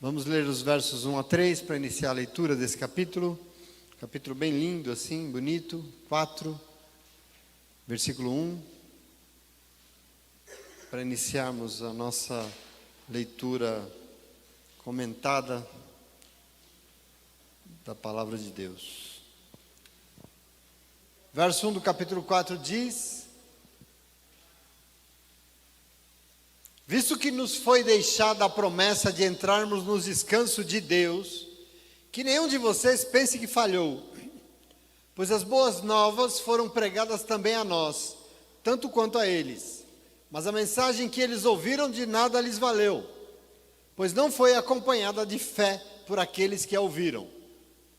Vamos ler os versos 1 a 3 para iniciar a leitura desse capítulo. Capítulo bem lindo assim, bonito. 4, versículo 1. Para iniciarmos a nossa leitura comentada da palavra de Deus. Verso 1 do capítulo 4 diz: visto que nos foi deixada a promessa de entrarmos no descanso de Deus, que nenhum de vocês pense que falhou, pois as boas novas foram pregadas também a nós, tanto quanto a eles. Mas a mensagem que eles ouviram de nada lhes valeu, pois não foi acompanhada de fé por aqueles que a ouviram.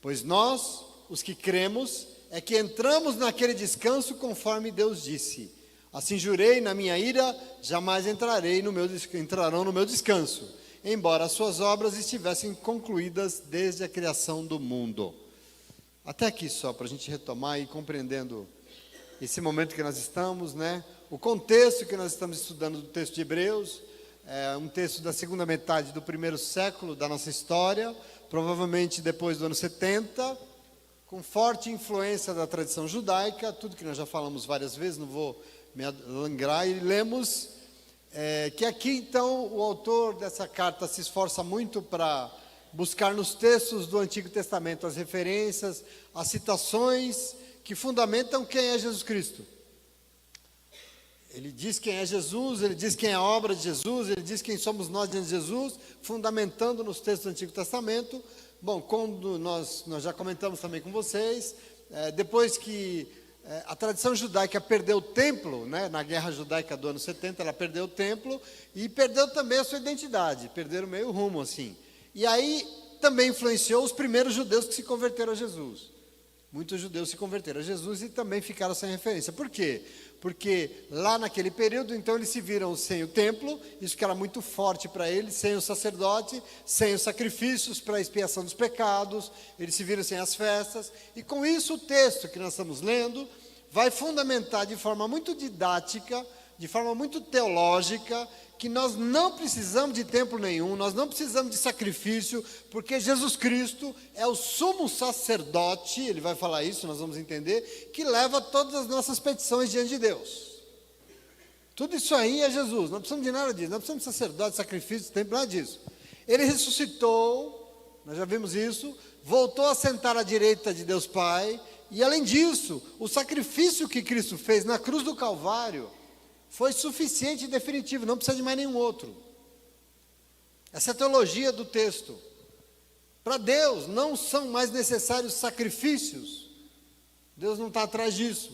Pois nós, os que cremos, é que entramos naquele descanso conforme Deus disse: assim jurei na minha ira, jamais entrarão no meu descanso, embora as suas obras estivessem concluídas desde a criação do mundo. Até aqui só, para a gente retomar e compreendendo esse momento que nós estamos, né? O contexto que nós estamos estudando do texto de Hebreus, é um texto da segunda metade do primeiro século da nossa história, provavelmente depois do ano 70, com forte influência da tradição judaica, tudo que nós já falamos várias vezes, não vou me alongar, e lemos que aqui então o autor dessa carta se esforça muito para buscar nos textos do Antigo Testamento as referências, as citações que fundamentam quem é Jesus Cristo. Ele diz quem é Jesus, ele diz quem é a obra de Jesus, ele diz quem somos nós diante de Jesus, fundamentando nos textos do Antigo Testamento. Bom, quando nós já comentamos também com vocês, depois que a tradição judaica perdeu o templo, né, na guerra judaica do ano 70, ela perdeu o templo e perdeu também a sua identidade, perderam meio rumo assim. E aí também influenciou os primeiros judeus que se converteram a Jesus. Muitos judeus se converteram a Jesus e também ficaram sem referência. Por quê? Porque lá naquele período, então, eles se viram sem o templo, isso que era muito forte para eles, sem o sacerdote, sem os sacrifícios para a expiação dos pecados, eles se viram sem as festas, e com isso o texto que nós estamos lendo vai fundamentar de forma muito didática, de forma muito teológica, que nós não precisamos de templo nenhum, nós não precisamos de sacrifício, porque Jesus Cristo é o sumo sacerdote, ele vai falar isso, nós vamos entender, que leva todas as nossas petições diante de Deus. Tudo isso aí é Jesus, não precisamos de nada disso, não precisamos de sacerdote, sacrifício, templo, nada disso. Ele ressuscitou, nós já vimos isso, voltou a sentar à direita de Deus Pai, e além disso, o sacrifício que Cristo fez na cruz do Calvário foi suficiente e definitivo, não precisa de mais nenhum outro. Essa é a teologia do texto. Para Deus não são mais necessários sacrifícios. Deus não está atrás disso.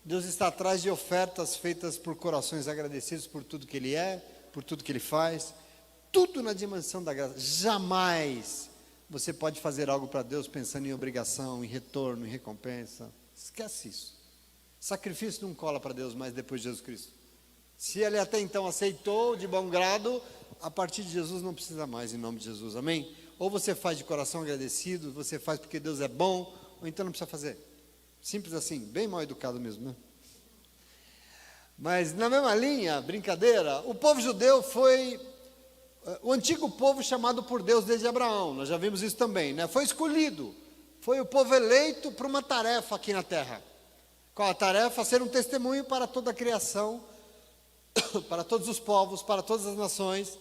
Deus está atrás de ofertas feitas por corações agradecidos por tudo que Ele é, por tudo que Ele faz. Tudo na dimensão da graça. Jamais você pode fazer algo para Deus pensando em obrigação, em retorno, em recompensa. Esquece isso. Sacrifício não cola para Deus mais depois de Jesus Cristo. Se Ele até então aceitou de bom grado, a partir de Jesus não precisa mais, em nome de Jesus, amém? Ou você faz de coração agradecido, você faz porque Deus é bom, ou então não precisa fazer. Simples assim, bem mal educado mesmo, né? Mas na mesma linha, brincadeira, o povo judeu foi o antigo povo chamado por Deus desde Abraão, nós já vimos isso também, né? Foi escolhido, foi o povo eleito para uma tarefa aqui na terra. Qual a tarefa? Ser um testemunho para toda a criação, para todos os povos, para todas as nações,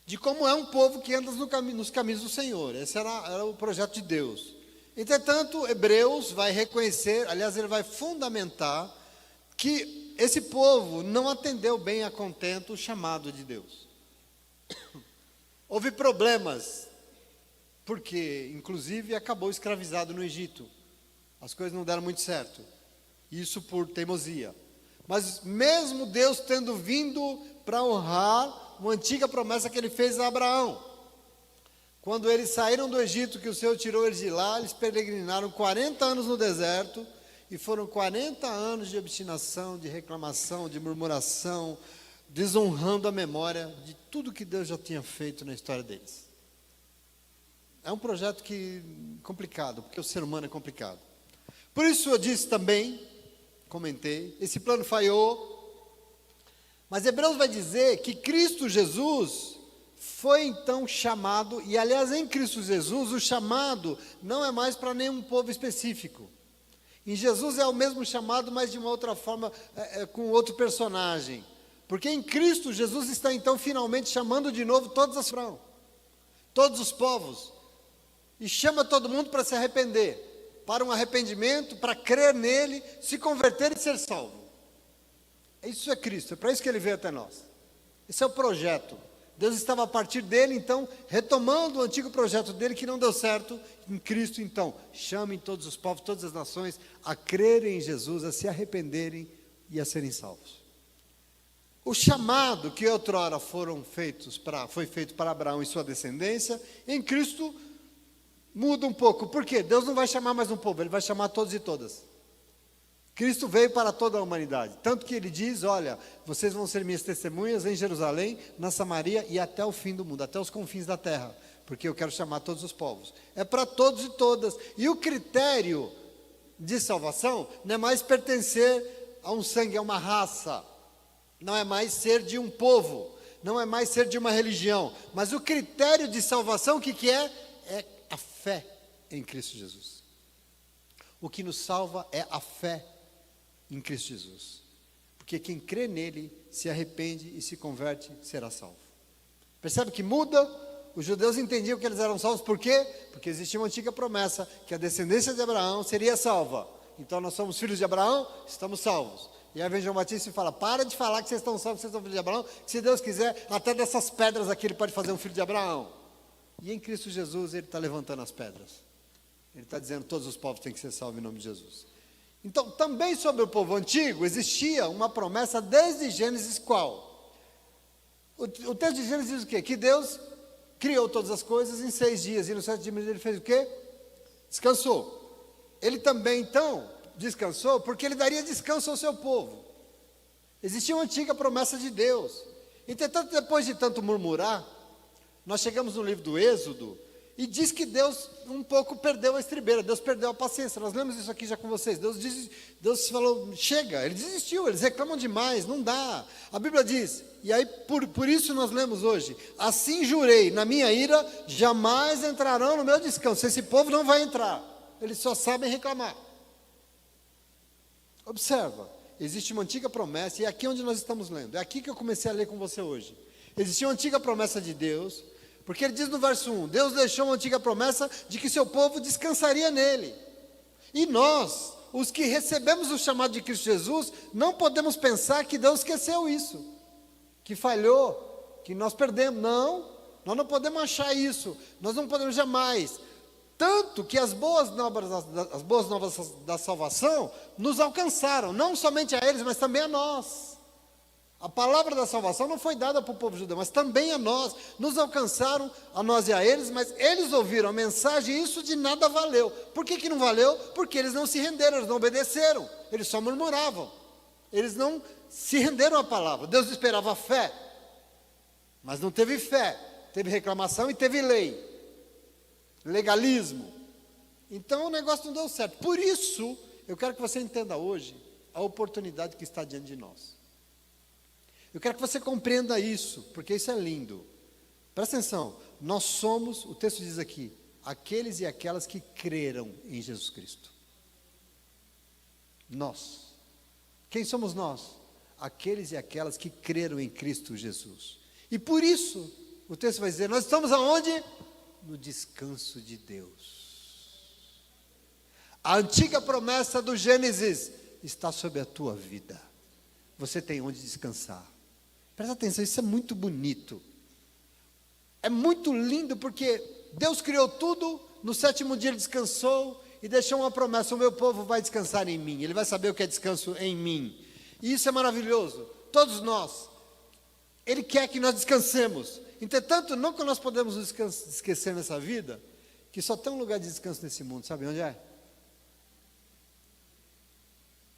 de como é um povo que anda nos caminhos do Senhor. Esse era o projeto de Deus. Entretanto, Hebreus vai reconhecer, aliás, ele vai fundamentar que esse povo não atendeu bem a contento o chamado de Deus. Houve problemas, porque, inclusive, acabou escravizado no Egito. As coisas não deram muito certo. Isso por teimosia. Mas mesmo Deus tendo vindo para honrar uma antiga promessa que Ele fez a Abraão. Quando eles saíram do Egito, que o Senhor tirou eles de lá, eles peregrinaram 40 anos no deserto, e foram 40 anos de obstinação, de reclamação, de murmuração, desonrando a memória de tudo que Deus já tinha feito na história deles. É um projeto complicado, porque o ser humano é complicado. Por isso eu disse também, comentei, esse plano falhou, mas Hebreus vai dizer que Cristo Jesus foi então chamado, e aliás em Cristo Jesus o chamado não é mais para nenhum povo específico. Em Jesus é o mesmo chamado, mas de uma outra forma, com outro personagem. Porque em Cristo Jesus está então finalmente chamando de novo todos os povos, e chama todo mundo para se arrepender, para um arrependimento, para crer nele, se converter e ser salvo. Isso é Cristo, é para isso que ele veio até nós. Esse é o projeto. Deus estava a partir dele, então, retomando o antigo projeto dele que não deu certo. Em Cristo, então, chamem todos os povos, todas as nações a crerem em Jesus, a se arrependerem e a serem salvos. O chamado que outrora foi feito para Abraão e sua descendência, em Cristo muda um pouco. Por quê? Deus não vai chamar mais um povo, ele vai chamar todos e todas. Cristo veio para toda a humanidade, tanto que ele diz, olha, vocês vão ser minhas testemunhas em Jerusalém, na Samaria e até o fim do mundo, até os confins da terra, porque eu quero chamar todos os povos. É para todos e todas. E o critério de salvação não é mais pertencer a um sangue, a uma raça, não é mais ser de um povo, não é mais ser de uma religião, mas o critério de salvação, o que é? É a fé em Cristo Jesus. O que nos salva é a fé em Cristo Jesus, porque quem crê nele, se arrepende e se converte, será salvo. Percebe que muda? Os judeus entendiam que eles eram salvos, por quê? Porque existia uma antiga promessa, que a descendência de Abraão seria salva. Então nós somos filhos de Abraão, estamos salvos. E aí vem João Batista e fala, para de falar que vocês estão salvos, que vocês são filhos de Abraão, que se Deus quiser, até dessas pedras aqui ele pode fazer um filho de Abraão. E em Cristo Jesus ele está levantando as pedras. Ele está dizendo, todos os povos têm que ser salvos em nome de Jesus. Então, também sobre o povo antigo, existia uma promessa desde Gênesis qual? O texto de Gênesis diz o quê? Que Deus criou todas as coisas em 6 dias, e no 7º dia ele fez o quê? Descansou. Ele também, então, descansou, porque ele daria descanso ao seu povo. Existia uma antiga promessa de Deus. Entretanto, depois de tanto murmurar, nós chegamos no livro do Êxodo, e diz que Deus um pouco perdeu a estribeira, Deus perdeu a paciência. Nós lemos isso aqui já com vocês. Deus falou, chega, ele desistiu, eles reclamam demais, não dá. A Bíblia diz, e aí por isso nós lemos hoje, assim jurei, na minha ira, jamais entrarão no meu descanso. Esse povo não vai entrar, eles só sabem reclamar. Observa, existe uma antiga promessa, e é aqui onde nós estamos lendo, é aqui que eu comecei a ler com você hoje. Existia uma antiga promessa de Deus, porque ele diz no verso 1, Deus deixou uma antiga promessa de que seu povo descansaria nele. E nós, os que recebemos o chamado de Cristo Jesus, não podemos pensar que Deus esqueceu isso, que falhou, que nós perdemos. Não, nós não podemos achar isso, nós não podemos jamais. Tanto que as boas novas da salvação nos alcançaram, não somente a eles, mas também a nós. A palavra da salvação não foi dada para o povo judeu, mas também a nós. Nos alcançaram, a nós e a eles, mas eles ouviram a mensagem e isso de nada valeu. Por que não valeu? Porque eles não se renderam, eles não obedeceram. Eles só murmuravam. Eles não se renderam à palavra. Deus esperava fé, mas não teve fé. Teve reclamação e teve lei. Legalismo. Então o negócio não deu certo. Por isso, eu quero que você entenda hoje a oportunidade que está diante de nós. Eu quero que você compreenda isso, porque isso é lindo. Presta atenção, nós somos, o texto diz aqui, aqueles e aquelas que creram em Jesus Cristo. Nós. Quem somos nós? Aqueles e aquelas que creram em Cristo Jesus. E por isso, o texto vai dizer, nós estamos aonde? No descanso de Deus. A antiga promessa do Gênesis está sobre a tua vida. Você tem onde descansar. Presta atenção, isso é muito bonito. É muito lindo porque Deus criou tudo, no 7º dia ele descansou e deixou uma promessa, o meu povo vai descansar em mim, ele vai saber o que é descanso em mim. E isso é maravilhoso, todos nós. Ele quer que nós descansemos. Entretanto, não que nós podemos nos esquecer nessa vida, que só tem um lugar de descanso nesse mundo, sabe onde é?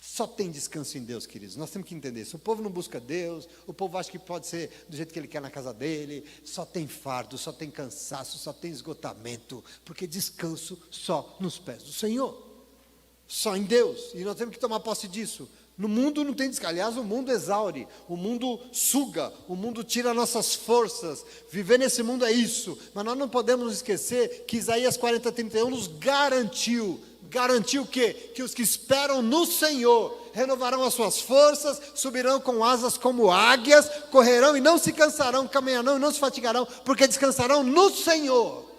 Só tem descanso em Deus, queridos. Nós temos que entender isso. O povo não busca Deus, o povo acha que pode ser do jeito que ele quer na casa dele. Só tem fardo, só tem cansaço, só tem esgotamento, porque descanso só nos pés do Senhor. Só em Deus. E nós temos que tomar posse disso. No mundo não tem descanso. Aliás, o mundo exaure, o mundo suga, o mundo tira nossas forças. Viver nesse mundo é isso. Mas nós não podemos esquecer que Isaías 40:31 nos garantiu o quê? Que os que esperam no Senhor renovarão as suas forças, subirão com asas como águias, correrão e não se cansarão, caminharão e não se fatigarão, porque descansarão no Senhor.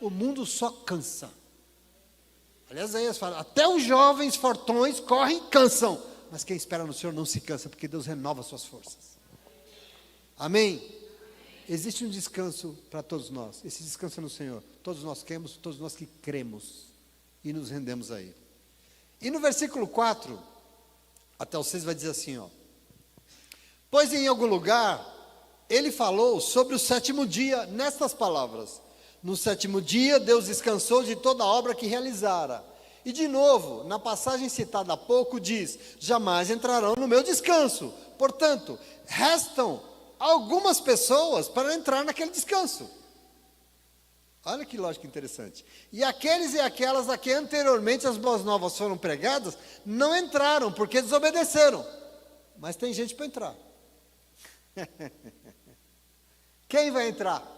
O mundo só cansa. Aliás, Isaías fala, até os jovens fortões correm e cansam, mas quem espera no Senhor não se cansa, porque Deus renova suas forças. Amém? Existe um descanso para todos nós. Esse descanso é no Senhor. Todos nós queremos, todos nós que cremos e nos rendemos a Ele. E no versículo 4, até o 6 vai dizer assim, ó. Pois em algum lugar, ele falou sobre o sétimo dia, nestas palavras. No sétimo dia, Deus descansou de toda a obra que realizara. E de novo, na passagem citada há pouco, diz, jamais entrarão no meu descanso. Portanto, restam algumas pessoas para entrar naquele descanso. Olha que lógica interessante. E aqueles e aquelas a que anteriormente as boas novas foram pregadas, não entraram, porque desobedeceram. Mas tem gente para entrar. Quem vai entrar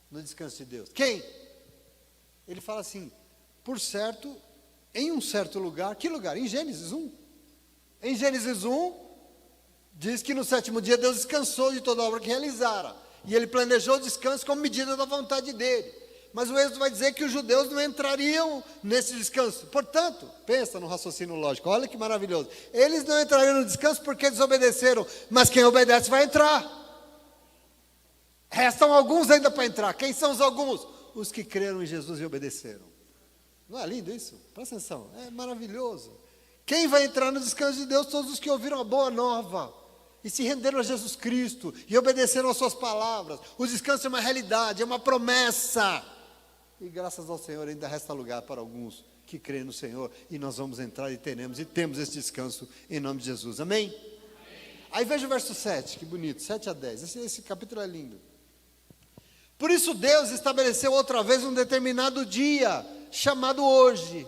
no descanso de Deus? Quem? Ele fala assim, por certo, em um certo lugar. Que lugar? Em Gênesis 1. Em Gênesis 1, diz que no sétimo dia Deus descansou de toda a obra que realizara. E ele planejou o descanso como medida da vontade dele. Mas o Êxodo vai dizer que os judeus não entrariam nesse descanso. Portanto, pensa no raciocínio lógico, olha que maravilhoso. Eles não entrariam no descanso porque desobedeceram, mas quem obedece vai entrar. Restam alguns ainda para entrar. Quem são os alguns? Os que creram em Jesus e obedeceram. Não é lindo isso? Presta atenção, é maravilhoso. Quem vai entrar no descanso de Deus? Todos os que ouviram a boa nova e se renderam a Jesus Cristo e obedeceram às suas palavras. O descanso é uma realidade, é uma promessa. E graças ao Senhor ainda resta lugar para alguns que creem no Senhor. E nós vamos entrar e temos esse descanso em nome de Jesus. Amém? Amém. Aí veja o verso 7, que bonito, 7 a 10. Esse capítulo é lindo. Por isso Deus estabeleceu outra vez um determinado dia, chamado hoje.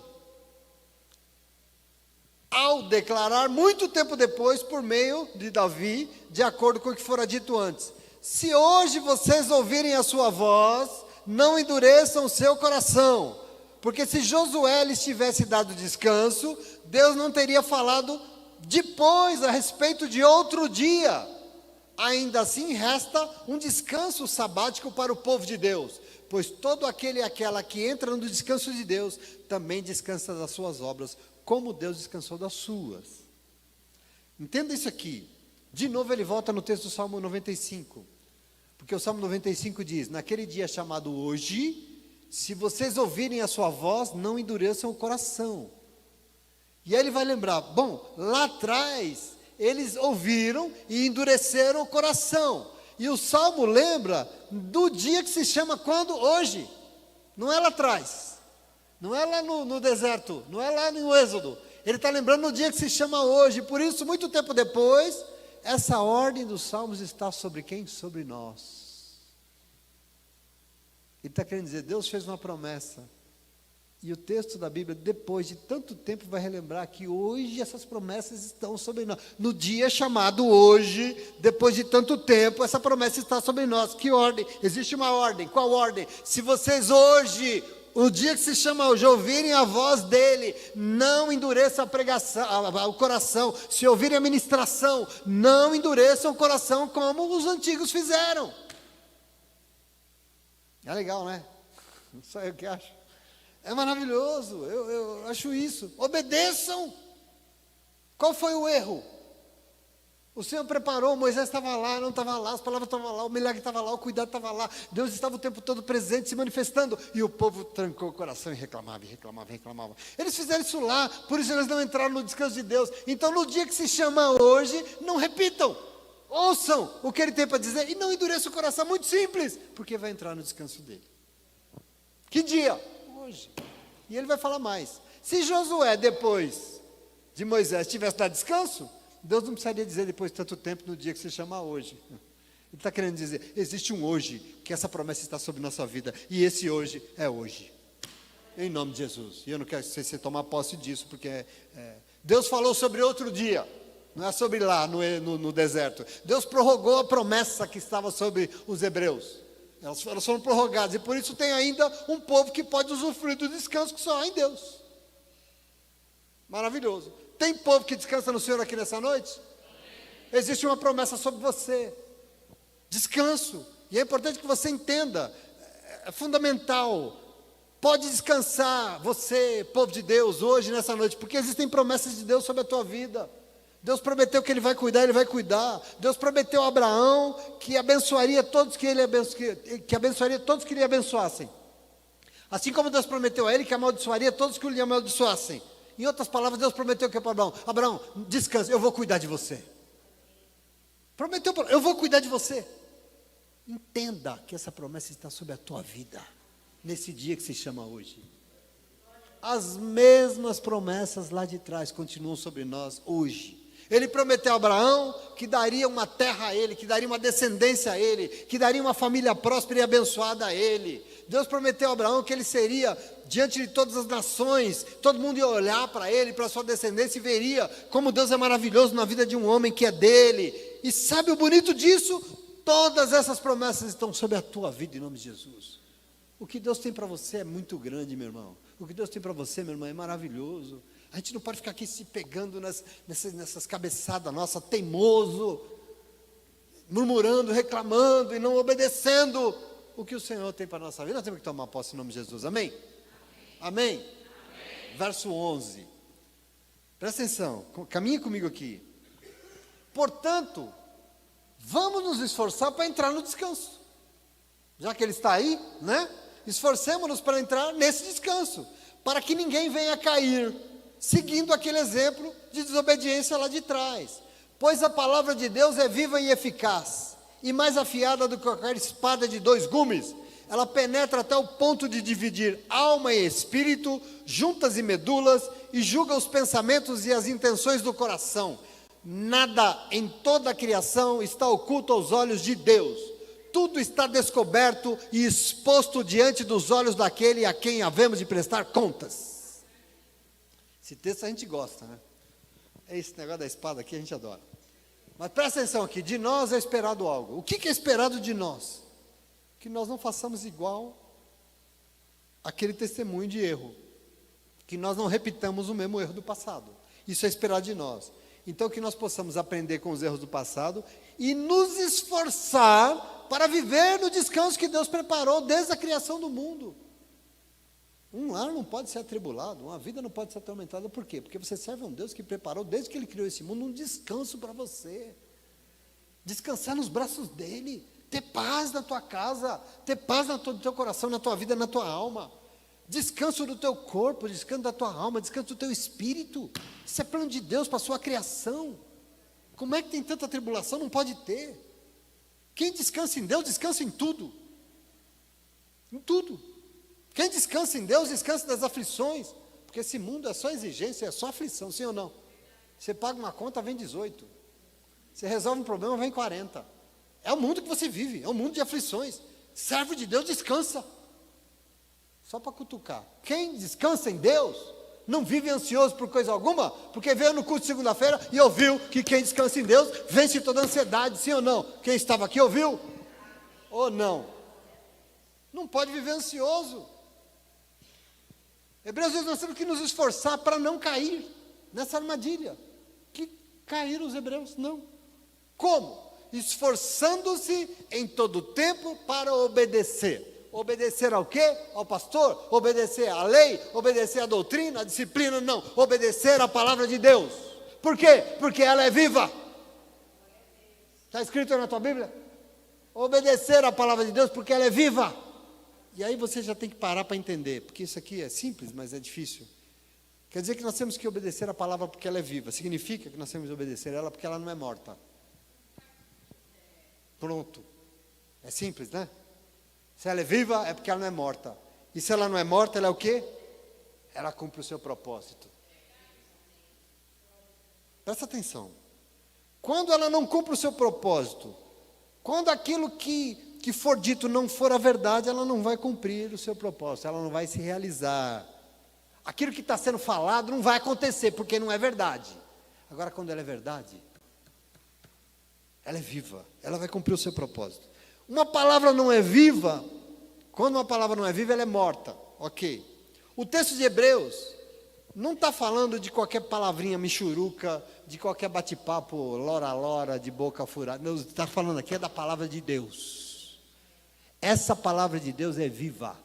Ao declarar muito tempo depois, por meio de Davi, de acordo com o que fora dito antes. Se hoje vocês ouvirem a sua voz, não endureçam o seu coração. Porque se Josué lhes tivesse dado descanso, Deus não teria falado depois a respeito de outro dia. Ainda assim resta um descanso sabático para o povo de Deus. Pois todo aquele e aquela que entra no descanso de Deus, também descansa das suas obras, como Deus descansou das suas. Entenda isso aqui. De novo ele volta no texto do Salmo 95. Porque o Salmo 95 diz, naquele dia chamado hoje, se vocês ouvirem a sua voz, não endureçam o coração. E aí ele vai lembrar, bom, lá atrás, eles ouviram e endureceram o coração. E o Salmo lembra do dia que se chama quando? Hoje. Não é lá atrás. Não é lá no deserto, não é lá no Êxodo. Ele está lembrando no dia que se chama hoje. Por isso, muito tempo depois, essa ordem dos salmos está sobre quem? Sobre nós. Ele está querendo dizer, Deus fez uma promessa. E o texto da Bíblia, depois de tanto tempo, vai relembrar que hoje essas promessas estão sobre nós. No dia chamado hoje, depois de tanto tempo, essa promessa está sobre nós. Que ordem? Existe uma ordem. Qual ordem? Se vocês hoje, o dia que se chama hoje, ouvirem a voz dele, não endureçam a pregação, o coração. Se ouvirem a ministração, não endureçam o coração como os antigos fizeram. É legal, né? Não só eu que acho. É maravilhoso, eu acho isso. Obedeçam. Qual foi o erro? O Senhor preparou, Moisés estava lá, não estava lá, as palavras estavam lá, o milagre estava lá, o cuidado estava lá, Deus estava o tempo todo presente, se manifestando, e o povo trancou o coração e reclamava, e reclamava, e reclamava. Eles fizeram isso lá, por isso eles não entraram no descanso de Deus. Então no dia que se chama hoje, não repitam, ouçam o que ele tem para dizer, e não endureçam o coração, muito simples, porque vai entrar no descanso dele. Que dia? Hoje. E ele vai falar mais. Se Josué, depois de Moisés, tivesse dado descanso, Deus não precisaria dizer depois de tanto tempo no dia que se chama hoje. Ele está querendo dizer, existe um hoje, que essa promessa está sobre nossa vida, e esse hoje é hoje. Em nome de Jesus. E eu não quero que você tomar posse disso, porque Deus falou sobre outro dia, não é sobre lá no deserto. Deus prorrogou a promessa que estava sobre os hebreus. Elas foram prorrogadas, e por isso tem ainda um povo que pode usufruir do descanso que só há em Deus. Maravilhoso. Tem povo que descansa no Senhor aqui nessa noite? Existe uma promessa sobre você. Descanso. E é importante que você entenda. É fundamental. Pode descansar você, povo de Deus, hoje, nessa noite. Porque existem promessas de Deus sobre a tua vida. Deus prometeu que Ele vai cuidar, Ele vai cuidar. Deus prometeu a Abraão que abençoaria todos que abençoaria todos que lhe abençoassem. Assim como Deus prometeu a ele que amaldiçoaria todos que lhe amaldiçoassem. Em outras palavras, Deus prometeu que para Abraão: Abraão, descanse, eu vou cuidar de você. Prometeu, eu vou cuidar de você. Entenda que essa promessa está sobre a tua vida, nesse dia que se chama hoje. As mesmas promessas lá de trás continuam sobre nós hoje. Ele prometeu a Abraão que daria uma terra a ele, que daria uma descendência a ele, que daria uma família próspera e abençoada a ele. Deus prometeu a Abraão que ele seria, diante de todas as nações, todo mundo ia olhar para ele, para a sua descendência, e veria como Deus é maravilhoso na vida de um homem que é dele. E sabe o bonito disso? Todas essas promessas estão sobre a tua vida, em nome de Jesus. O que Deus tem para você é muito grande, meu irmão. O que Deus tem para você, meu irmão, é maravilhoso. A gente não pode ficar aqui se pegando nessas cabeçadas nossas, teimoso, murmurando, reclamando e não obedecendo o que o Senhor tem para a nossa vida. Nós temos que tomar posse em nome de Jesus, amém? Amém? Amém. Verso 11. Presta atenção, caminhe comigo aqui. Portanto, vamos nos esforçar para entrar no descanso. Já que ele está aí, né? Esforcemos-nos para entrar nesse descanso, para que ninguém venha cair, seguindo aquele exemplo de desobediência lá de trás. Pois a palavra de Deus é viva e eficaz, e mais afiada do que qualquer espada de 2 gumes. Ela penetra até o ponto de dividir alma e espírito, juntas e medulas, e julga os pensamentos e as intenções do coração. Nada em toda a criação está oculto aos olhos de Deus. Tudo está descoberto e exposto diante dos olhos daquele a quem havemos de prestar contas. Esse texto a gente gosta, né? Esse negócio da espada aqui a gente adora. Mas presta atenção aqui, de nós é esperado algo. O que é esperado de nós? Que nós não façamos igual aquele testemunho de erro. Que nós não repitamos o mesmo erro do passado. Isso é esperado de nós. Então que nós possamos aprender com os erros do passado e nos esforçar para viver no descanso que Deus preparou desde a criação do mundo. Um lar não pode ser atribulado, uma vida não pode ser atormentada. Por quê? Porque você serve a um Deus que preparou, desde que Ele criou esse mundo, um descanso para você. Descansar nos braços dEle, ter paz na tua casa, ter paz no teu coração, na tua vida, na tua alma. Descanso do teu corpo, descanso da tua alma, descanso do teu espírito. Isso é plano de Deus para a sua criação. Como é que tem tanta tribulação? Não pode ter. Quem descansa em Deus, descansa em tudo. Em tudo. Quem descansa em Deus, descansa das aflições. Porque esse mundo é só exigência, é só aflição, sim ou não? Você paga uma conta, vem 18. Você resolve um problema, vem 40. É o mundo que você vive, é um mundo de aflições. Servo de Deus, descansa. Só para cutucar. Quem descansa em Deus, não vive ansioso por coisa alguma, porque veio no culto de segunda-feira e ouviu que quem descansa em Deus vence toda a ansiedade, sim ou não? Quem estava aqui ouviu? Ou não? Não pode viver ansioso. Hebreus diz: nós temos que nos esforçar para não cair nessa armadilha. Que caíram os hebreus? Não. Como? Esforçando-se em todo tempo para obedecer. Obedecer ao quê? Ao pastor? Obedecer à lei? Obedecer à doutrina, à disciplina? Não. Obedecer à palavra de Deus. Por quê? Porque ela é viva. Está escrito na tua Bíblia? Obedecer à palavra de Deus porque ela é viva. E aí você já tem que parar para entender, porque isso aqui é simples, mas é difícil. Quer dizer que nós temos que obedecer a palavra porque ela é viva. Significa que nós temos que obedecer ela porque ela não é morta. Pronto. É simples, né? Se ela é viva, é porque ela não é morta. E se ela não é morta, ela é o quê? Ela cumpre o seu propósito. Presta atenção. Quando ela não cumpre o seu propósito, quando aquilo que for dito não for a verdade, ela não vai cumprir o seu propósito, ela não vai se realizar. Aquilo que está sendo falado não vai acontecer, porque não é verdade. Agora, quando ela é verdade, ela é viva, ela vai cumprir o seu propósito. Uma palavra não é viva, quando uma palavra não é viva, ela é morta, ok. O texto de Hebreus não está falando de qualquer palavrinha michuruca, de qualquer bate-papo, lora-lora, de boca furada. Não, está falando aqui é da palavra de Deus. Essa palavra de Deus é viva.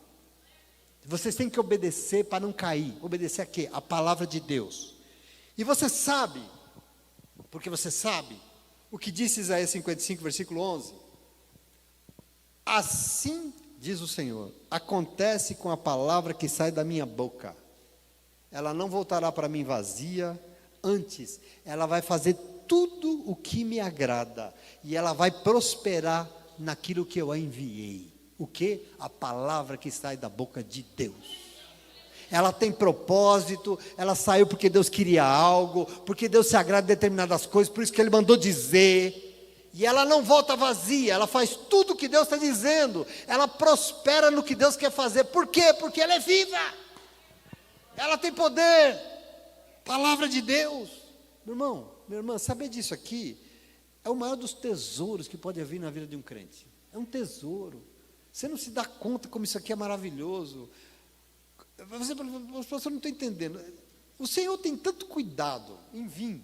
Vocês têm que obedecer para não cair. Obedecer a quê? A palavra de Deus. E você sabe, porque você sabe, o que disse Isaías 55, versículo 11? Assim diz o Senhor, acontece com a palavra que sai da minha boca. Ela não voltará para mim vazia, antes, ela vai fazer tudo o que me agrada, e ela vai prosperar naquilo que eu a enviei. O que? A palavra que sai da boca de Deus. Ela tem propósito, ela saiu porque Deus queria algo, porque Deus se agrada de determinadas coisas, por isso que Ele mandou dizer, e ela não volta vazia, ela faz tudo o que Deus está dizendo, ela prospera no que Deus quer fazer. Por quê? Porque ela é viva, ela tem poder, palavra de Deus. Meu irmão, minha irmã, saber disso aqui, é o maior dos tesouros que pode haver na vida de um crente, é um tesouro. Você não se dá conta como isso aqui é maravilhoso. Você não está entendendo. O Senhor tem tanto cuidado em vir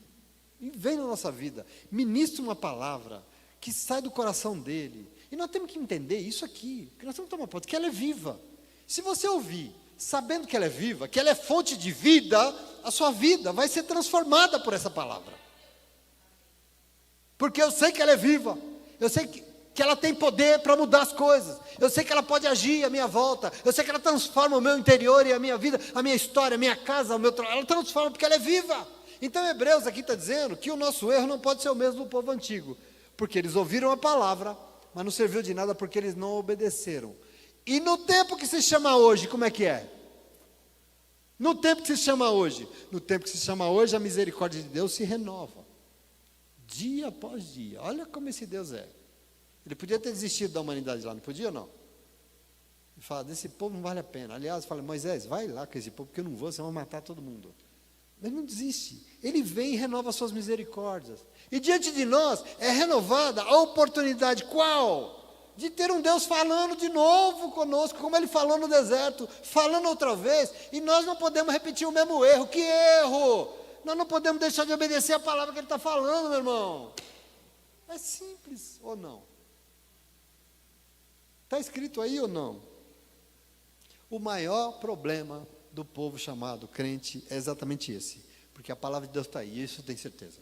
na nossa vida, ministra uma palavra que sai do coração dele. E nós temos que entender isso aqui, que nós temos que tomar conta, que ela é viva. Se você ouvir, sabendo que ela é viva, que ela é fonte de vida, a sua vida vai ser transformada por essa palavra. Porque eu sei que ela é viva, eu sei que ela tem poder para mudar as coisas, eu sei que ela pode agir à minha volta, eu sei que ela transforma o meu interior e a minha vida, a minha história, a minha casa, o meu trabalho, ela transforma porque ela é viva. Então Hebreus aqui está dizendo que o nosso erro não pode ser o mesmo do povo antigo, porque eles ouviram a palavra, mas não serviu de nada porque eles não obedeceram. E no tempo que se chama hoje, como é que é? No tempo que se chama hoje, a misericórdia de Deus se renova, dia após dia. Olha como esse Deus é. Ele podia ter desistido da humanidade lá, não podia ou não? Ele fala, desse povo não vale a pena. Aliás, fala, Moisés, vai lá com esse povo, porque eu não vou, você vai matar todo mundo. Mas não desiste. Ele vem e renova suas misericórdias. E diante de nós é renovada a oportunidade, qual? De ter um Deus falando de novo conosco, como Ele falou no deserto, falando outra vez, e nós não podemos repetir o mesmo erro. Que erro? Nós não podemos deixar de obedecer a palavra que Ele está falando, meu irmão. É simples ou não? Está escrito aí ou não? O maior problema do povo chamado crente é exatamente esse. Porque a palavra de Deus está aí, isso eu tenho certeza.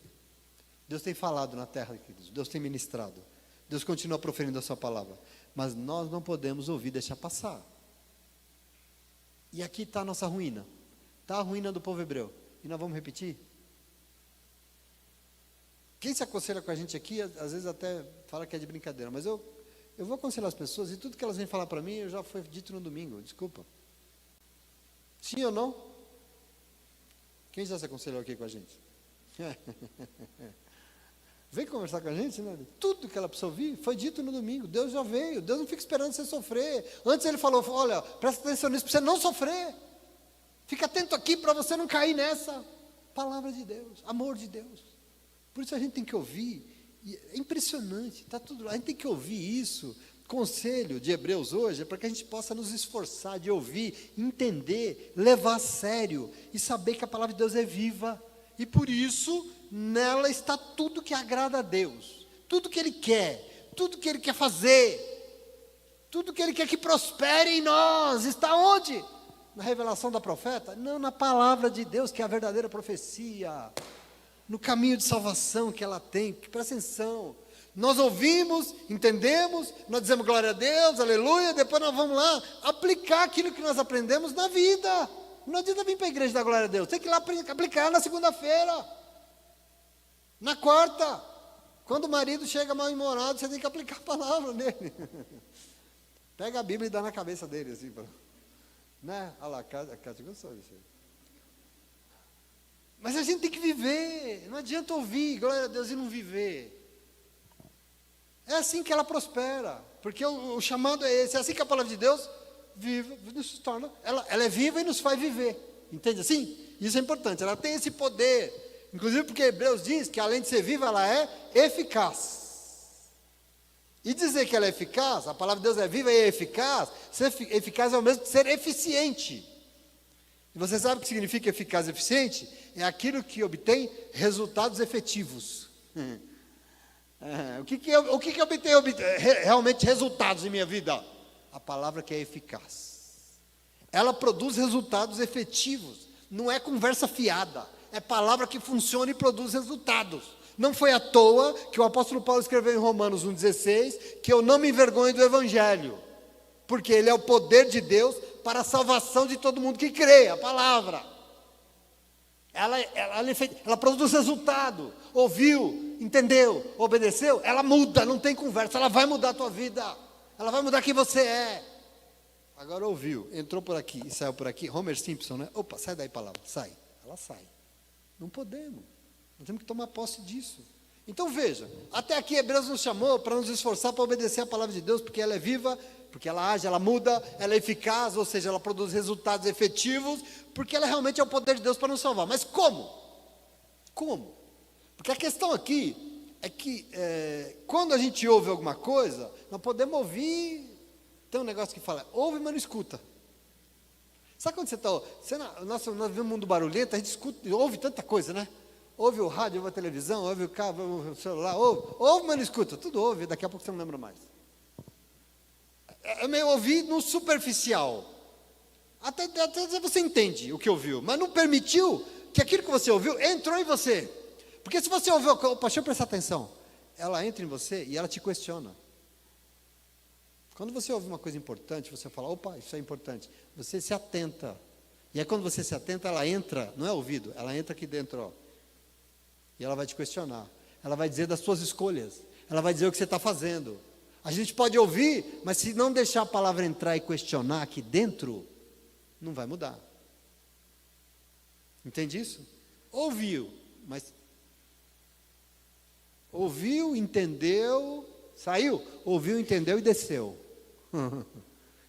Deus tem falado na terra, queridos. Deus tem ministrado. Deus continua proferindo a sua palavra. Mas nós não podemos ouvir e deixar passar. E aqui está a nossa ruína. Está a ruína do povo hebreu. E nós vamos repetir? Quem se aconselha com a gente aqui, às vezes até fala que é de brincadeira. Mas eu vou aconselhar as pessoas, e tudo que elas vêm falar para mim, já foi dito no domingo, desculpa. Sim ou não? Quem já se aconselhou aqui com a gente? Vem conversar com a gente, né? Tudo que ela precisa ouvir foi dito no domingo. Deus já veio, Deus não fica esperando você sofrer. Antes Ele falou, olha, presta atenção nisso para você não sofrer. Fica atento aqui para você não cair nessa palavra de Deus, amor de Deus. Por isso a gente tem que ouvir. É impressionante, está tudo lá. A gente tem que ouvir isso. Conselho de Hebreus hoje é para que a gente possa nos esforçar de ouvir, entender, levar a sério e saber que a palavra de Deus é viva. E por isso, nela está tudo que agrada a Deus, tudo que Ele quer, tudo que Ele quer fazer, tudo que Ele quer que prospere em nós. Está onde? Na revelação da profeta? Não, na palavra de Deus, que é a verdadeira profecia. No caminho de salvação que ela tem, que presta atenção. Nós ouvimos, entendemos, nós dizemos glória a Deus, aleluia, depois nós vamos lá aplicar aquilo que nós aprendemos na vida. Não adianta vir para a igreja dar glória a Deus, tem que ir lá aplicar na segunda-feira, na quarta. Quando o marido chega mal-humorado, você tem que aplicar a palavra nele. Pega a Bíblia e dá na cabeça dele, assim, né? Olha lá, a Cátia gostou disso. Mas a gente tem que viver, não adianta ouvir, glória a Deus, e não viver. É assim que ela prospera, porque o chamado é esse, é assim que a palavra de Deus vive, nos torna, ela é viva e nos faz viver. Entende assim? Isso é importante, ela tem esse poder. Inclusive porque Hebreus diz que além de ser viva, ela é eficaz. E dizer que ela é eficaz, a palavra de Deus é viva e é eficaz, ser eficaz é o mesmo que ser eficiente. E você sabe o que significa eficaz e eficiente? É aquilo que obtém resultados efetivos. O que obtém realmente resultados em minha vida? A palavra que é eficaz. Ela produz resultados efetivos. Não é conversa fiada. É palavra que funciona e produz resultados. Não foi à toa que o apóstolo Paulo escreveu em Romanos 1,16 que eu não me envergonho do Evangelho, porque ele é o poder de Deus para a salvação de todo mundo que crê, a palavra. Ela produz resultado. Ouviu, entendeu, obedeceu, ela muda, não tem conversa, ela vai mudar a tua vida, ela vai mudar quem você é. Agora ouviu, entrou por aqui e saiu por aqui, Homer Simpson, né? Opa, sai daí palavra, sai, ela sai. Não podemos, nós temos que tomar posse disso. Então veja, até aqui Hebreus nos chamou para nos esforçar para obedecer a palavra de Deus, porque ela é viva, porque ela age, ela muda, ela é eficaz, ou seja, ela produz resultados efetivos, porque ela realmente é o poder de Deus para nos salvar. Mas como? Como? Porque a questão aqui é que quando a gente ouve alguma coisa, nós podemos ouvir, tem um negócio que fala, ouve, mas não escuta. Sabe quando você está, nós vivemos um mundo barulhento, a gente escuta, ouve tanta coisa, né? Ouve o rádio, ouve a televisão, ouve o carro, ouve o celular, ouve, mas não escuta, tudo ouve, daqui a pouco você não lembra mais. É meio ouvir no superficial. Até você entende o que ouviu, mas não permitiu que aquilo que você ouviu entrou em você. Porque se você ouviu, opa, deixa eu prestar atenção, ela entra em você e ela te questiona. Quando você ouve uma coisa importante, você fala, opa, isso é importante, você se atenta. E aí quando você se atenta, ela entra, não é ouvido, ela entra aqui dentro, ó. E ela vai te questionar, ela vai dizer das suas escolhas, ela vai dizer o que você está fazendo. A gente pode ouvir, mas se não deixar a palavra entrar e questionar aqui dentro, não vai mudar. Entende isso? Ouviu, mas ouviu, entendeu, saiu, ouviu, entendeu e desceu.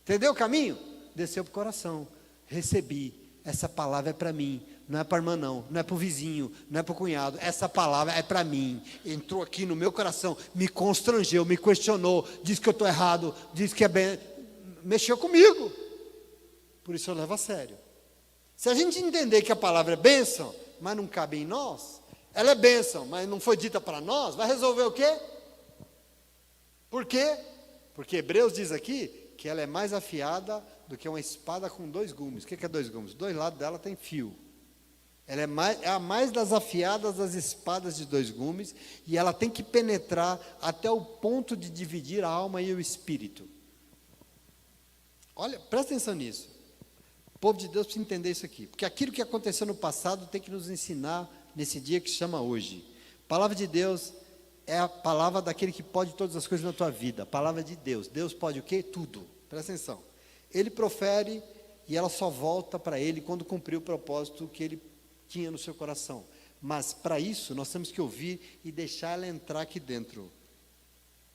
Entendeu o caminho? Desceu para o coração. Recebi, essa palavra é para mim, não é para a irmã não é para o vizinho, não é para o cunhado, essa palavra é para mim, entrou aqui no meu coração, me constrangeu, me questionou, disse que eu estou errado, disse que é bem, mexeu comigo, por isso eu levo a sério. Se a gente entender que a palavra é bênção, mas não cabe em nós, ela é bênção, mas não foi dita para nós, vai resolver o quê? Por quê? Porque Hebreus diz aqui que ela é mais afiada do que uma espada com 2 gumes. O que é 2 gumes? 2 lados dela tem fio. Ela é a mais das afiadas das espadas de 2 gumes, e ela tem que penetrar até o ponto de dividir a alma e o espírito. Olha, presta atenção nisso. O povo de Deus precisa entender isso aqui, porque aquilo que aconteceu no passado tem que nos ensinar nesse dia que se chama hoje. A palavra de Deus é a palavra daquele que pode todas as coisas na tua vida. A palavra de Deus. Deus pode o quê? Tudo. Presta atenção. Ele profere e ela só volta para ele quando cumprir o propósito que ele tinha no seu coração. Mas para isso nós temos que ouvir e deixar ela entrar aqui dentro.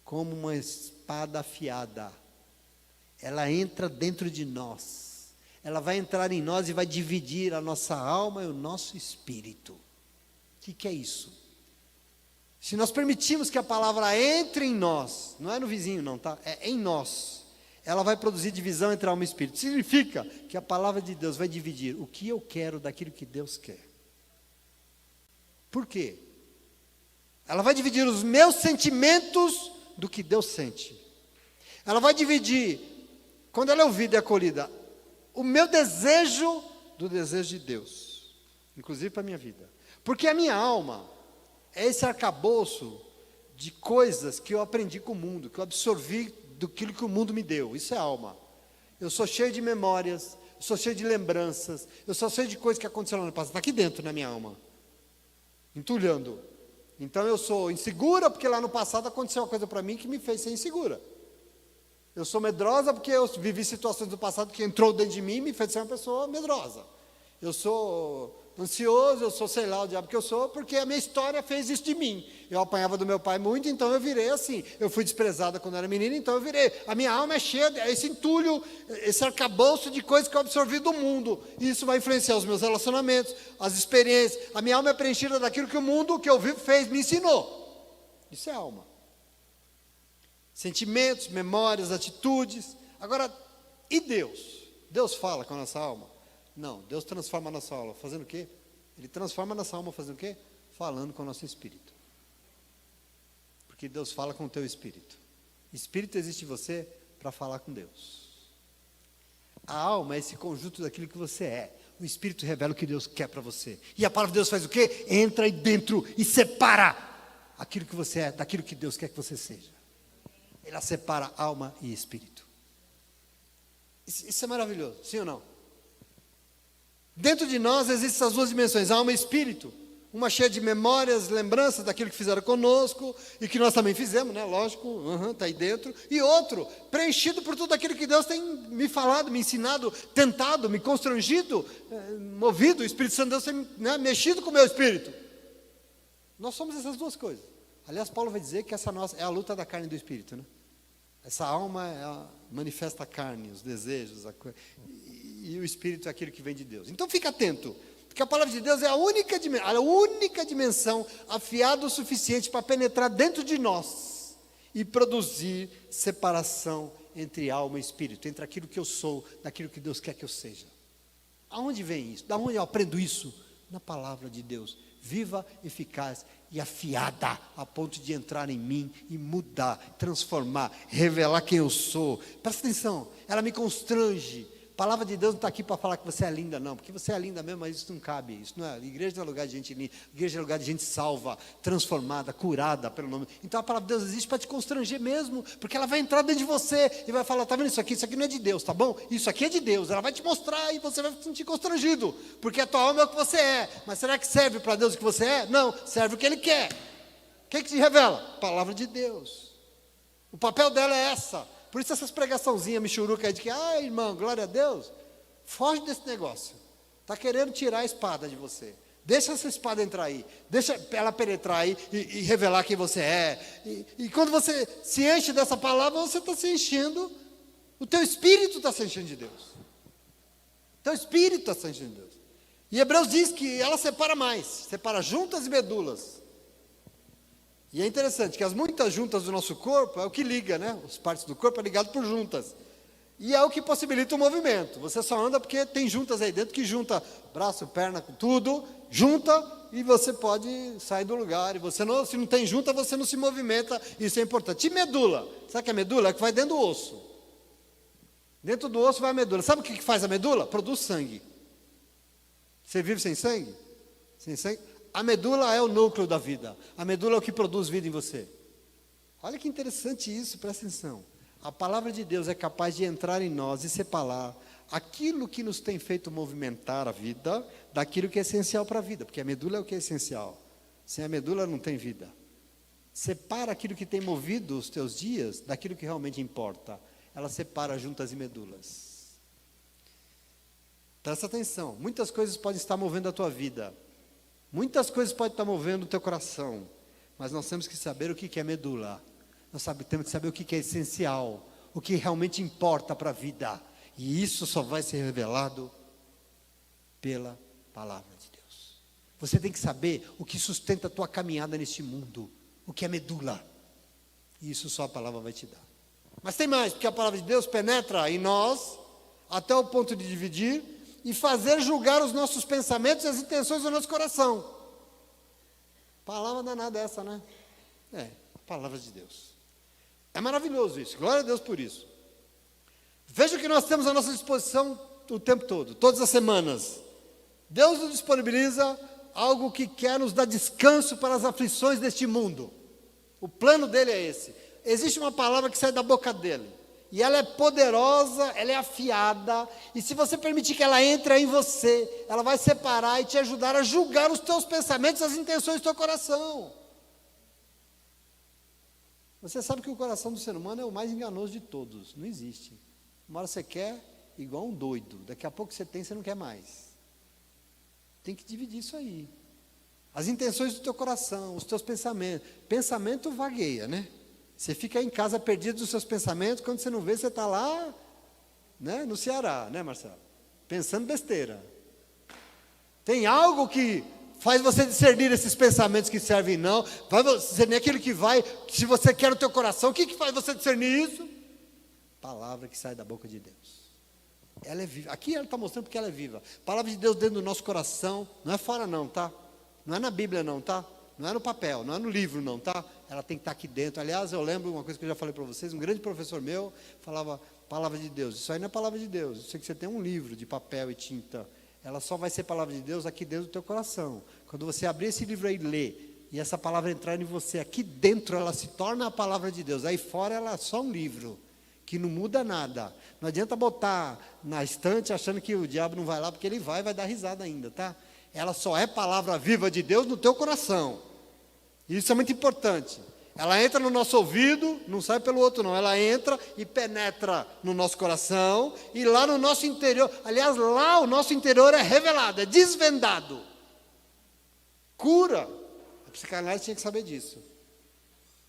Como uma espada afiada. Ela entra dentro de nós. Ela vai entrar em nós e vai dividir a nossa alma e o nosso espírito. O que é isso? Se nós permitirmos que a palavra entre em nós, não é no vizinho não, tá? É em nós. Ela vai produzir divisão entre alma e espírito. Significa que a palavra de Deus vai dividir o que eu quero daquilo que Deus quer. Por quê? Ela vai dividir os meus sentimentos do que Deus sente. Ela vai dividir, quando ela é ouvida e acolhida, o meu desejo do desejo de Deus. Inclusive para a minha vida. Porque a minha alma é esse arcabouço de coisas que eu aprendi com o mundo, que eu absorvi daquilo que o mundo me deu. Isso é alma. Eu sou cheio de memórias, eu sou cheio de lembranças, eu sou cheio de coisas que aconteceram no passado. Está aqui dentro na minha alma, entulhando. Então eu sou insegura porque lá no passado aconteceu uma coisa para mim que me fez ser insegura. Eu sou medrosa porque eu vivi situações do passado que entrou dentro de mim e me fez ser uma pessoa medrosa. Eu sou ansioso, eu sou, sei lá, o diabo que eu sou, porque a minha história fez isso de mim. Eu apanhava do meu pai muito, então eu virei assim. Eu fui desprezada quando era menina, então eu virei. A minha alma é cheia desse entulho, esse arcabouço de coisas que eu absorvi do mundo. E isso vai influenciar os meus relacionamentos, as experiências. A minha alma é preenchida daquilo que o mundo que eu vivo fez, me ensinou. Isso é alma. Sentimentos, memórias, atitudes. Agora, e Deus? Deus fala com a nossa alma? Não, Deus transforma a nossa alma. Fazendo o quê? Ele transforma a nossa alma fazendo o quê? Falando com o nosso espírito. Porque Deus fala com o teu espírito. Espírito existe em você para falar com Deus. A alma é esse conjunto daquilo que você é. O espírito revela o que Deus quer para você. E a palavra de Deus faz o quê? Entra aí dentro e separa aquilo que você é daquilo que Deus quer que você seja. Ela separa alma e espírito. Isso é maravilhoso, sim ou não? Dentro de nós existem essas duas dimensões, alma e espírito. Uma cheia de memórias, lembranças daquilo que fizeram conosco e que nós também fizemos, né? Lógico, está aí dentro. E outro, preenchido por tudo aquilo que Deus tem me falado, me ensinado, tentado, me constrangido, movido. O Espírito Santo de Deus tem, né, mexido com o meu espírito. Nós somos essas duas coisas. Aliás, Paulo vai dizer que essa nossa é a luta da carne e do espírito, né? Essa alma manifesta a carne, os desejos, e o espírito é aquilo que vem de Deus. Então fica atento, porque a palavra de Deus é a única dimensão afiada o suficiente para penetrar dentro de nós e produzir separação entre alma e espírito, entre aquilo que eu sou, daquilo que Deus quer que eu seja. Aonde vem isso? Da onde eu aprendo isso? Na palavra de Deus, viva, eficaz e afiada, a ponto de entrar em mim e mudar, transformar, revelar quem eu sou. Presta atenção, ela me constrange. A palavra de Deus não está aqui para falar que você é linda, não, porque você é linda mesmo, mas isso não cabe. Isso não é. Igreja não é lugar de gente linda, igreja é lugar de gente salva, transformada, curada pelo nome. Então a palavra de Deus existe para te constranger mesmo, porque ela vai entrar dentro de você e vai falar: está vendo isso aqui? Isso aqui não é de Deus, tá bom? Isso aqui é de Deus. Ela vai te mostrar e você vai se sentir constrangido, porque a tua alma é o que você é. Mas será que serve para Deus o que você é? Não, serve o que Ele quer. O que te revela? Palavra de Deus. O papel dela é essa. Por isso essas pregaçãozinhas michuruca aí de que, irmão, glória a Deus, foge desse negócio. Está querendo tirar a espada de você. Deixa essa espada entrar aí. Deixa ela penetrar aí e revelar quem você é. E quando você se enche dessa palavra, você está se enchendo, o teu espírito está se enchendo de Deus. O teu espírito está se enchendo de Deus. E Hebreus diz que ela separa mais, separa juntas e medulas. E é interessante que as muitas juntas do nosso corpo é o que liga, né? As partes do corpo é ligado por juntas. E é o que possibilita o movimento. Você só anda porque tem juntas aí dentro que junta braço, perna, tudo, junta e você pode sair do lugar. E você não, se não tem junta, você não se movimenta. Isso é importante. E medula? Sabe o que é medula? É o que vai dentro do osso. Dentro do osso vai a medula. Sabe o que faz a medula? Produz sangue. Você vive sem sangue? Sem sangue? A medula é o núcleo da vida. A medula é o que produz vida em você. Olha que interessante isso, presta atenção. A palavra de Deus é capaz de entrar em nós e separar aquilo que nos tem feito movimentar a vida daquilo que é essencial para a vida, porque a medula é o que é essencial. Sem a medula não tem vida. Separa aquilo que tem movido os teus dias daquilo que realmente importa. Ela separa juntas e medulas. Presta atenção, muitas coisas podem estar movendo a tua vida. Muitas coisas podem estar movendo o teu coração, mas nós temos que saber o que é medula. Nós temos que saber o que é essencial, o que realmente importa para a vida. E isso só vai ser revelado pela palavra de Deus. Você tem que saber o que sustenta a tua caminhada neste mundo, o que é medula. E isso só a palavra vai te dar. Mas tem mais, porque a palavra de Deus penetra em nós, até o ponto de dividir, e fazer julgar os nossos pensamentos e as intenções do nosso coração. Palavra danada essa, né? É, a palavra de Deus. É maravilhoso isso, glória a Deus por isso. Veja que nós temos à nossa disposição o tempo todo, todas as semanas. Deus nos disponibiliza algo que quer nos dar descanso para as aflições deste mundo. O plano dele é esse. Existe uma palavra que sai da boca dele. E ela é poderosa, ela é afiada, e se você permitir que ela entre em você, ela vai separar e te ajudar a julgar os teus pensamentos, as intenções do teu coração. Você sabe que o coração do ser humano é o mais enganoso de todos, não existe. Uma hora você quer igual um doido, daqui a pouco você tem, você não quer mais. Tem que dividir isso aí. As intenções do teu coração, os teus pensamentos. Pensamento vagueia, né? Você fica em casa perdido dos seus pensamentos, quando você não vê, você está lá, né, no Ceará, né, Marcelo? Pensando besteira. Tem algo que faz você discernir esses pensamentos que servem não, vai discernir aquilo que vai, se você quer no teu coração, o que faz você discernir isso? Palavra que sai da boca de Deus. Ela é viva. Aqui ela está mostrando porque ela é viva. Palavra de Deus dentro do nosso coração, não é fora não, tá? Não é na Bíblia não, tá? Não é no papel, não é no livro não, tá? Ela tem que estar aqui dentro. Aliás, eu lembro uma coisa que eu já falei para vocês, um grande professor meu falava, palavra de Deus. Isso aí não é palavra de Deus. Isso é que você tem um livro de papel e tinta. Ela só vai ser palavra de Deus aqui dentro do teu coração. Quando você abrir esse livro aí e ler, e essa palavra entrar em você, aqui dentro ela se torna a palavra de Deus. Aí fora ela é só um livro, que não muda nada. Não adianta botar na estante achando que o diabo não vai lá, porque ele vai dar risada ainda, tá? Ela só é palavra viva de Deus no teu coração. Isso é muito importante. Ela entra no nosso ouvido, não sai pelo outro não. Ela entra e penetra no nosso coração. E lá no nosso interior, aliás, lá o nosso interior é revelado, é desvendado. Cura. A psicanálise tinha que saber disso.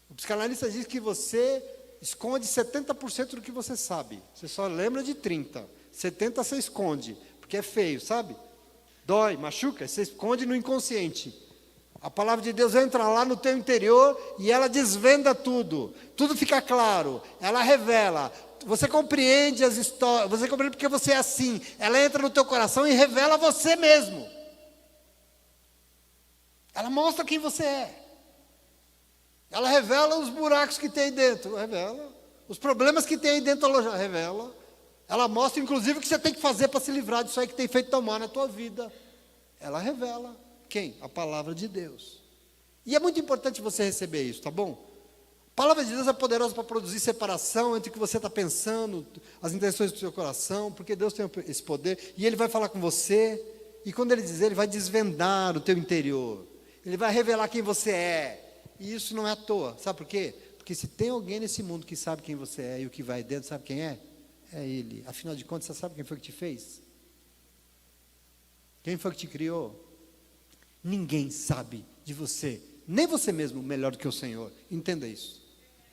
O psicanalista diz que você esconde 70% do que você sabe. Você só lembra de 30%. 70% você esconde, porque é feio, sabe? Dói, machuca, você esconde no inconsciente. A palavra de Deus entra lá no teu interior e ela desvenda tudo. Tudo fica claro, ela revela. Você compreende as histórias, você compreende porque você é assim. Ela entra no teu coração e revela você mesmo. Ela mostra quem você é. Ela revela os buracos que tem aí dentro, revela. Os problemas que tem aí dentro, ela revela. Ela mostra, inclusive, o que você tem que fazer para se livrar disso aí que tem feito tão mal na tua vida. Ela revela. Quem? A palavra de Deus. E é muito importante você receber isso, tá bom? A palavra de Deus é poderosa para produzir separação entre o que você está pensando, as intenções do seu coração, porque Deus tem esse poder, e Ele vai falar com você, e quando Ele dizer, Ele vai desvendar o teu interior, Ele vai revelar quem você é, e isso não é à toa, sabe por quê? Porque se tem alguém nesse mundo que sabe quem você é, e o que vai dentro, sabe quem é? É Ele. Afinal de contas, você sabe quem foi que te fez? Quem foi que te criou? Ninguém sabe de você, nem você mesmo, melhor do que o Senhor. Entenda isso.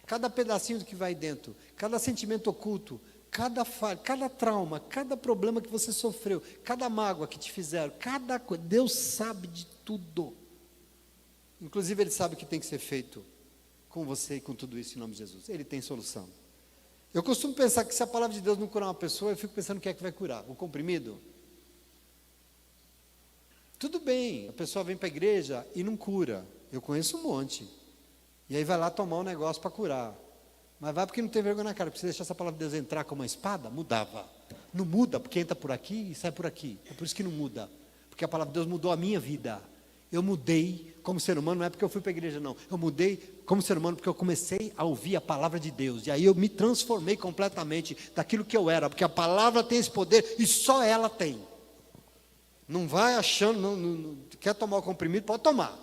Cada pedacinho do que vai dentro, cada sentimento oculto, cada falha, cada trauma, cada problema que você sofreu, cada mágoa que te fizeram, cada coisa, Deus sabe de tudo. Inclusive Ele sabe o que tem que ser feito com você e com tudo isso em nome de Jesus. Ele tem solução. Eu costumo pensar que se a palavra de Deus não curar uma pessoa, eu fico pensando o que é que vai curar? O comprimido? Tudo bem, a pessoa vem para a igreja e não cura. Eu conheço um monte. E aí vai lá tomar um negócio para curar. Mas vai porque não tem vergonha na cara. Porque se deixar essa palavra de Deus entrar como uma espada, mudava. Não muda porque entra por aqui e sai por aqui. É por isso que não muda. Porque a palavra de Deus mudou a minha vida. Eu mudei como ser humano, não é porque eu fui para a igreja não. Eu mudei como ser humano porque eu comecei a ouvir a palavra de Deus. E aí eu me transformei completamente daquilo que eu era. Porque a palavra tem esse poder e só ela tem. Não vai achando, quer tomar o comprimido, pode tomar.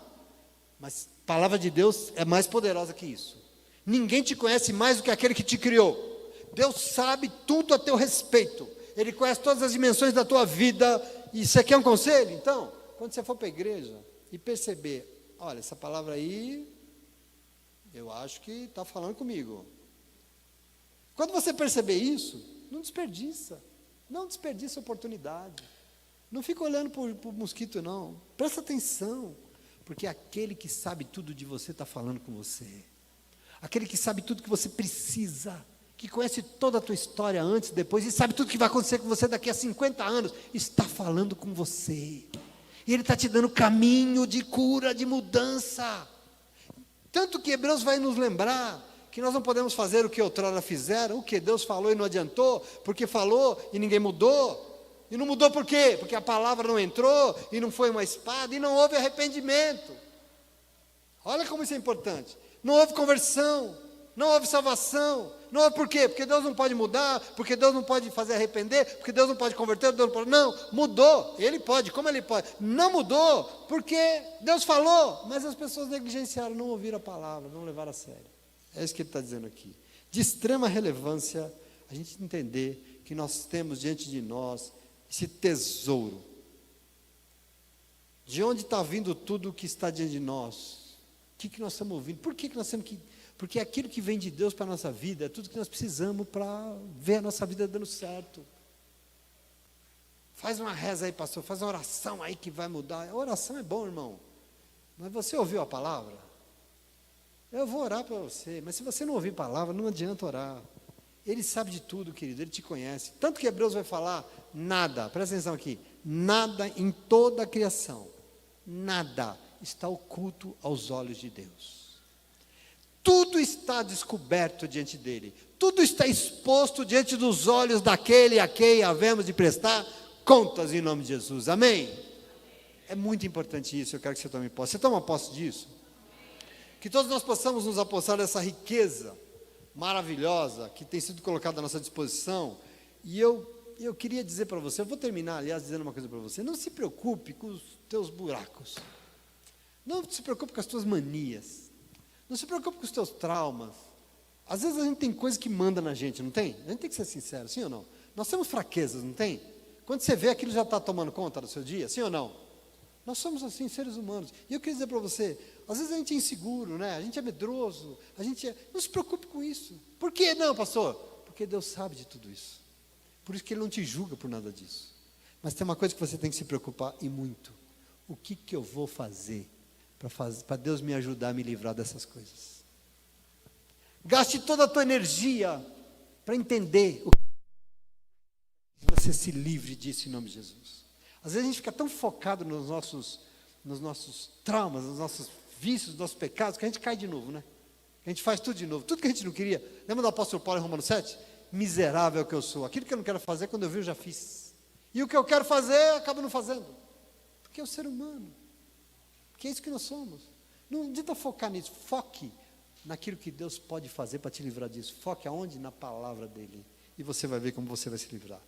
Mas a palavra de Deus é mais poderosa que isso. Ninguém te conhece mais do que aquele que te criou. Deus sabe tudo a teu respeito. Ele conhece todas as dimensões da tua vida. E você quer um conselho? Então, quando você for para a igreja e perceber, olha, essa palavra aí, eu acho que está falando comigo. Quando você perceber isso, não desperdiça. Não desperdiça a oportunidade. Não fica olhando para o mosquito, não. Presta atenção. Porque aquele que sabe tudo de você está falando com você. Aquele que sabe tudo que você precisa. Que conhece toda a tua história antes e depois. E sabe tudo que vai acontecer com você daqui a 50 anos. Está falando com você. E Ele está te dando caminho de cura, de mudança. Tanto que Hebreus vai nos lembrar que nós não podemos fazer o que outrora fizeram. O que Deus falou e não adiantou. Porque falou e ninguém mudou. E não mudou por quê? Porque a palavra não entrou, e não foi uma espada, e não houve arrependimento. Olha como isso é importante. Não houve conversão, não houve salvação. Não houve por quê? Porque Deus não pode mudar, porque Deus não pode fazer arrepender, porque Deus não pode converter, Deus não pode. Não, mudou, Ele pode, como Ele pode. Não mudou, porque Deus falou, mas as pessoas negligenciaram, não ouviram a palavra, não levaram a sério. É isso que Ele está dizendo aqui. De extrema relevância, a gente entender que nós temos diante de nós esse tesouro. De onde está vindo tudo o que está diante de nós? O que nós estamos ouvindo? Por que nós temos que... Porque aquilo que vem de Deus para a nossa vida é tudo que nós precisamos para ver a nossa vida dando certo. Faz uma reza aí, pastor, faz uma oração aí que vai mudar. A oração é bom, irmão. Mas você ouviu a palavra? Eu vou orar para você, mas se você não ouvir palavra, não adianta orar. Ele sabe de tudo, querido, ele te conhece. Tanto que Hebreus vai falar, nada, presta atenção aqui, nada em toda a criação, nada está oculto aos olhos de Deus. Tudo está descoberto diante dele, tudo está exposto diante dos olhos daquele a quem havemos de prestar contas em nome de Jesus, amém? É muito importante isso, eu quero que você tome posse. Você toma posse disso? Que todos nós possamos nos apossar dessa riqueza maravilhosa que tem sido colocada à nossa disposição. E eu queria dizer para você, eu vou terminar, aliás, dizendo uma coisa para você, não se preocupe com os teus buracos, não se preocupe com as tuas manias, não se preocupe com os teus traumas. Às vezes a gente tem coisa que manda na gente, não tem? A gente tem que ser sincero, sim ou não? Nós temos fraquezas, não tem? Quando você vê, aquilo já está tomando conta do seu dia, sim ou não? Nós somos assim, seres humanos. E eu queria dizer para você, às vezes a gente é inseguro, né? A gente é medroso, não se preocupe com isso. Por que não, pastor? Porque Deus sabe de tudo isso. Por isso que Ele não te julga por nada disso. Mas tem uma coisa que você tem que se preocupar, e muito. O que eu vou fazer para Deus me ajudar a me livrar dessas coisas? Gaste toda a tua energia para entender o que você se livre disso em nome de Jesus. Às vezes a gente fica tão focado nos nossos traumas, nos nossos vícios, nos nossos pecados, que a gente cai de novo, né? A gente faz tudo de novo, tudo que a gente não queria. Lembra do apóstolo Paulo em Romanos 7? Miserável que eu sou, aquilo que eu não quero fazer, quando eu vi eu já fiz. E o que eu quero fazer, eu acabo não fazendo. Porque é o ser humano, porque é isso que nós somos. Não adianta focar nisso, foque naquilo que Deus pode fazer para te livrar disso. Foque aonde? Na palavra dEle. E você vai ver como você vai se livrar.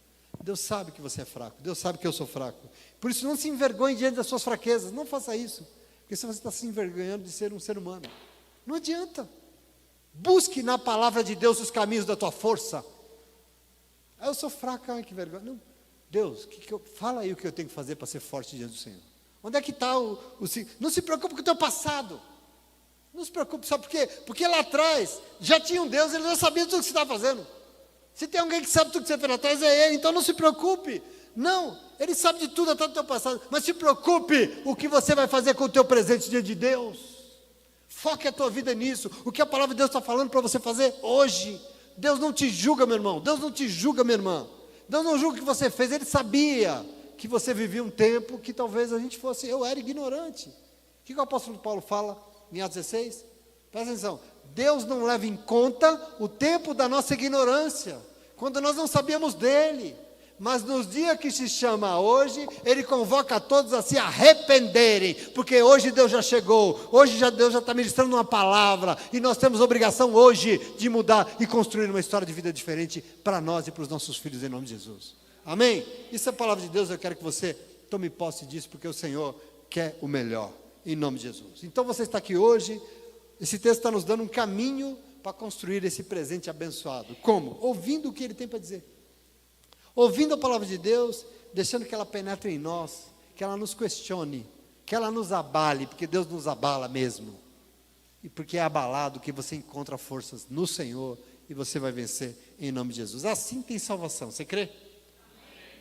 Deus sabe que você é fraco, Deus sabe que eu sou fraco. Por isso não se envergonhe diante das suas fraquezas, não faça isso. Porque senão você está se envergonhando de ser um ser humano. Não adianta. Busque na palavra de Deus os caminhos da tua força. Eu sou fraco, ai que vergonha. Não. Deus, fala aí o que eu tenho que fazer para ser forte diante do Senhor. Onde é que está não se preocupe com o teu passado. Não se preocupe, sabe por quê? Porque lá atrás já tinha um Deus, ele já sabia tudo o que você está fazendo. Se tem alguém que sabe tudo que você fez lá atrás, é Ele, então não se preocupe. Não, Ele sabe de tudo até do teu passado, mas se preocupe o que você vai fazer com o teu presente diante de Deus. Foque a tua vida nisso, o que a palavra de Deus está falando para você fazer hoje. Deus não te julga, meu irmão, Deus não te julga, minha irmã. Deus não julga o que você fez, Ele sabia que você vivia um tempo que talvez a gente fosse, eu era ignorante. O que o apóstolo Paulo fala em Atos 16? Presta atenção, Deus não leva em conta o tempo da nossa ignorância, quando nós não sabíamos dEle, mas nos dias que se chama hoje, Ele convoca a todos a se arrependerem, porque hoje Deus já chegou, hoje Deus já está ministrando uma palavra, e nós temos obrigação hoje de mudar e construir uma história de vida diferente para nós e para os nossos filhos, em nome de Jesus, amém? Isso é a palavra de Deus, eu quero que você tome posse disso, porque o Senhor quer o melhor, em nome de Jesus. Então você está aqui hoje, esse texto está nos dando um caminho para construir esse presente abençoado. Como? Ouvindo o que Ele tem para dizer. Ouvindo a palavra de Deus, deixando que ela penetre em nós, que ela nos questione, que ela nos abale, porque Deus nos abala mesmo. E porque é abalado que você encontra forças no Senhor e você vai vencer em nome de Jesus. Assim tem salvação, você crê?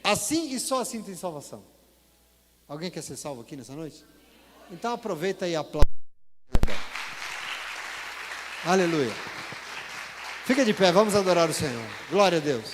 Assim e só assim tem salvação. Alguém quer ser salvo aqui nessa noite? Então aproveita e aplaude. Aleluia. Fica de pé, vamos adorar o Senhor. Glória a Deus.